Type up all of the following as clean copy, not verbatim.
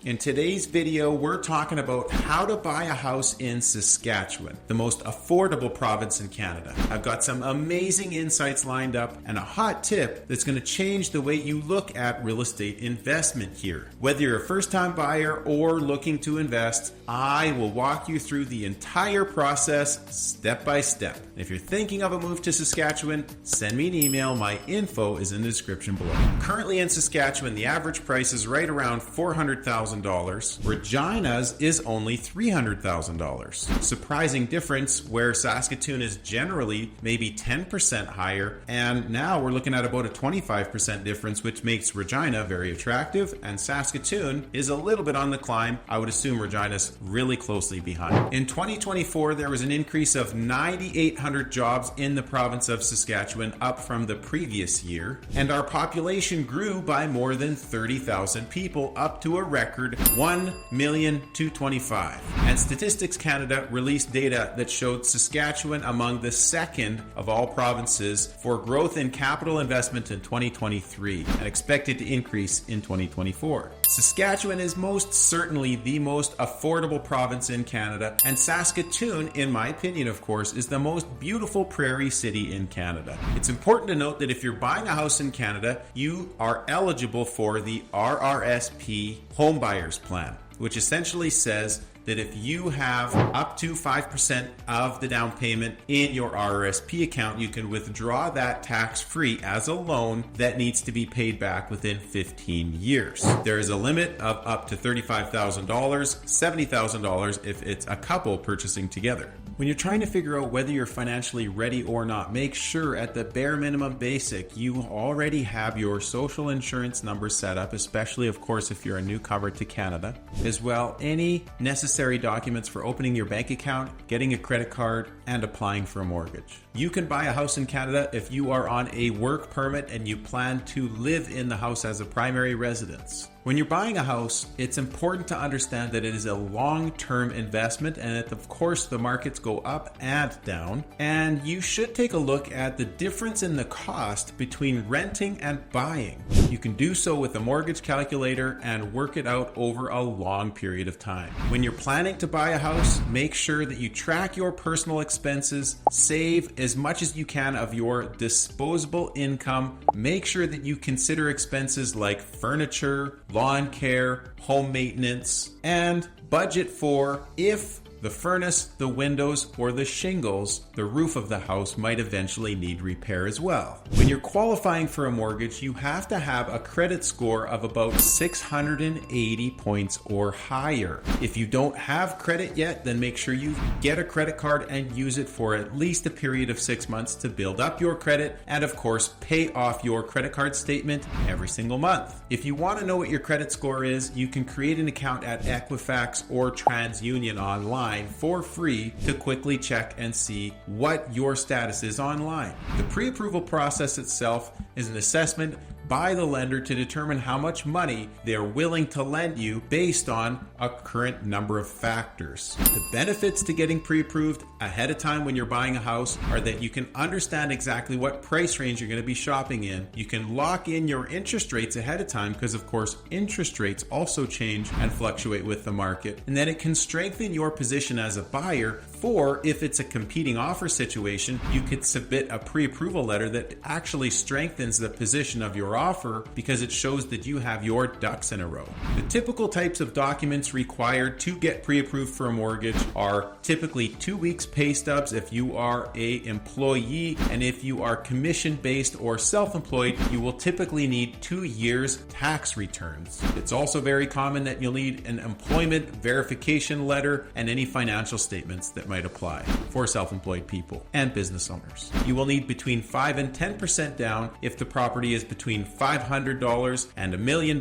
In today's video, we're talking about how to buy a house in Saskatchewan, the most affordable province in Canada. I've got some amazing insights lined up and a hot tip that's going to change the way you look at real estate investment here. Whether you're a first-time buyer or looking to invest, I will walk you through the entire process step by step. If you're thinking of a move to Saskatchewan, send me an email. My info is in the description below. Currently in Saskatchewan, the average price is right around $400,000. Regina's is only $300,000. Surprising difference where Saskatoon is generally maybe 10% higher, and now we're looking at about a 25% difference, which makes Regina very attractive, and Saskatoon is a little bit on the climb. I would assume Regina's really closely behind. In 2024, there was an increase of 9,800 jobs in the province of Saskatchewan, up from the previous year, and our population grew by more than 30,000 people, up to a record 1,225,000. And Statistics Canada released data that showed Saskatchewan among the second of all provinces for growth in capital investment in 2023 and expected to increase in 2024. Saskatchewan is most certainly the most affordable province in Canada, and Saskatoon, in my opinion, of course, is the most beautiful prairie city in Canada. It's important to note that if you're buying a house in Canada, you are eligible for the RRSP Home Buyers Plan, which essentially says that if you have up to 5% of the down payment in your RRSP account, you can withdraw that tax-free as a loan that needs to be paid back within 15 years. There is a limit of up to $35,000, $70,000 if it's a couple purchasing together. When you're trying to figure out whether you're financially ready or not, make sure at the bare minimum basic you already have your social insurance number set up, especially of course if you're a newcomer to Canada. As well, any necessary documents for opening your bank account, getting a credit card, and applying for a mortgage. You can buy a house in Canada if you are on a work permit and you plan to live in the house as a primary residence. When you're buying a house, it's important to understand that it is a long-term investment and that of course the markets go up and down, and you should take a look at the difference in the cost between renting and buying. You can do so with a mortgage calculator and work it out over a long period of time. When you're planning to buy a house, make sure that you track your personal expenses, save as much as you can of your disposable income, make sure that you consider expenses like furniture, lawn care, home maintenance, and budget for if the furnace, the windows, or the shingles, the roof of the house might eventually need repair as well. When you're qualifying for a mortgage, you have to have a credit score of about 680 points or higher. If you don't have credit yet, then make sure you get a credit card and use it for at least a period of 6 months to build up your credit and of course pay off your credit card statement every single month. If you want to know what your credit score is, you can create an account at Equifax or TransUnion online for free to quickly check and see what your status is online. The pre-approval process itself is an assessment by the lender to determine how much money they're willing to lend you based on a current number of factors. The benefits to getting pre-approved ahead of time when you're buying a house are that you can understand exactly what price range you're going to be shopping in. You can lock in your interest rates ahead of time because of course interest rates also change and fluctuate with the market. And then it can strengthen your position as a buyer, for if it's a competing offer situation, you could submit a pre-approval letter that actually strengthens the position of your offer because it shows that you have your ducks in a row. The typical types of documents required to get pre-approved for a mortgage are typically 2 weeks pay stubs if you are an employee, and if you are commission-based or self-employed, you will typically need 2 years tax returns. It's also very common that you'll need an employment verification letter and any financial statements that might apply for self-employed people and business owners. You will need between 5 and 10% down if the property is between $500 and $1 million,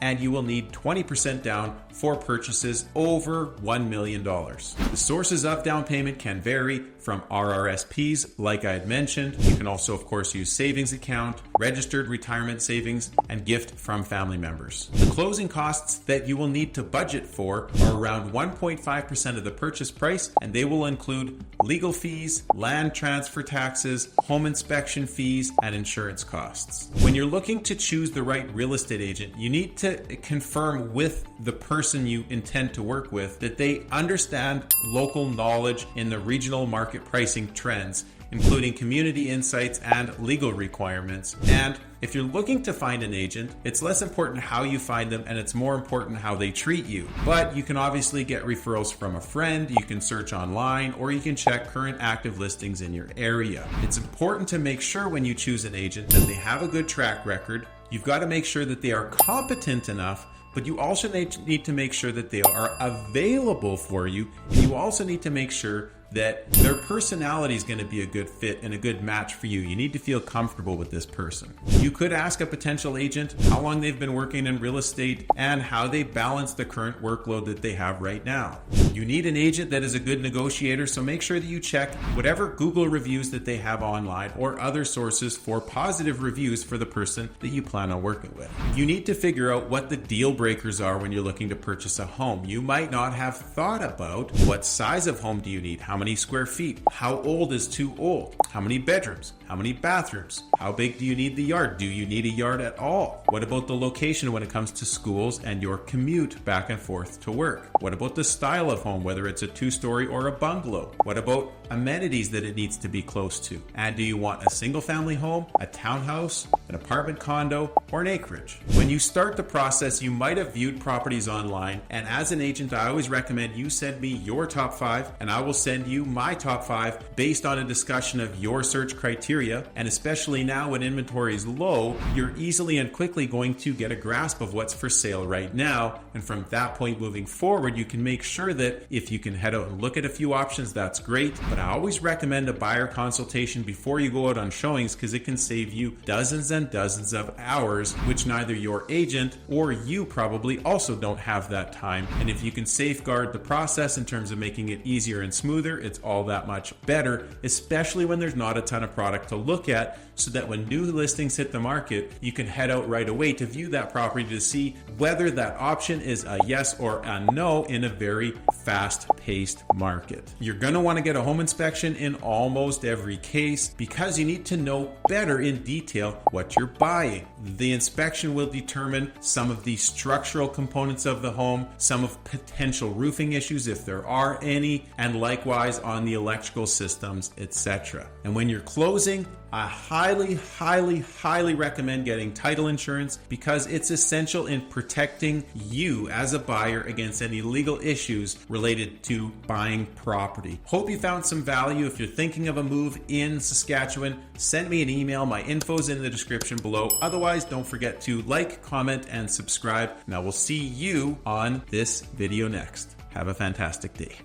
and you will need 20% down for purchases over $1 million. The sources of down payment can vary from RRSPs, like I had mentioned. You can also, of course, use savings account, registered retirement savings, and gift from family members. The closing costs that you will need to budget for are around 1.5% of the purchase price, and they will include legal fees, land transfer taxes, home inspection fees, and insurance costs. When you're looking to choose the right real estate agent, you need to confirm with the person you intend to work with that they understand local knowledge in the regional market pricing trends, including community insights and legal requirements. And if you're looking to find an agent, it's less important how you find them and it's more important how they treat you. But you can obviously get referrals from a friend, you can search online, or you can check current active listings in your area. It's important to make sure when you choose an agent that they have a good track record. You've got to make sure that they are competent enough, but you also need to make sure that they are available for you. And you also need to make sure that their personality is going to be a good fit and a good match for you. You need to feel comfortable with this person. You could ask a potential agent how long they've been working in real estate and how they balance the current workload that they have right now. You need an agent that is a good negotiator, so make sure that you check whatever Google reviews that they have online or other sources for positive reviews for the person that you plan on working with. You need to figure out what the deal breakers are when you're looking to purchase a home. You might not have thought about what size of home do you need, how many square feet, how old is too old, how many bedrooms, how many bathrooms, how big do you need the yard, do you need a yard at all, what about the location when it comes to schools and your commute back and forth to work, what about the style of home, whether it's a 2-story or a bungalow, what about amenities that it needs to be close to, and do you want a single family home, a townhouse, an apartment condo, or an acreage. When you start the process, you might have viewed properties online, and as an agent I always recommend you send me your top 5 and I will send you my top 5 based on a discussion of your search criteria. And especially now when inventory is low, you're easily and quickly going to get a grasp of what's for sale right now, and from that point moving forward you can make sure that if you can head out and look at a few options, that's great. But I always recommend a buyer consultation before you go out on showings, because it can save you dozens and dozens of hours, which neither your agent or you probably also don't have that time. And if you can safeguard the process in terms of making it easier and smoother, it's all that much better, especially when there's not a ton of product to look at, so that when new listings hit the market, you can head out right away to view that property to see whether that option is a yes or a no in a very fast-paced market. You're going to want to get a home inspection in almost every case because you need to know better in detail what you're buying. The inspection will determine some of the structural components of the home, some of potential roofing issues if there are any, and likewise on the electrical systems, etc. And when you're closing, I highly recommend getting title insurance because it's essential in protecting you as a buyer against any legal issues related to buying property. Hope you found some value. If you're thinking of a move in Saskatchewan, send me an email. My info's in the description below. Otherwise, don't forget to like, comment, and subscribe. Now we'll see you on this video next. Have a fantastic day.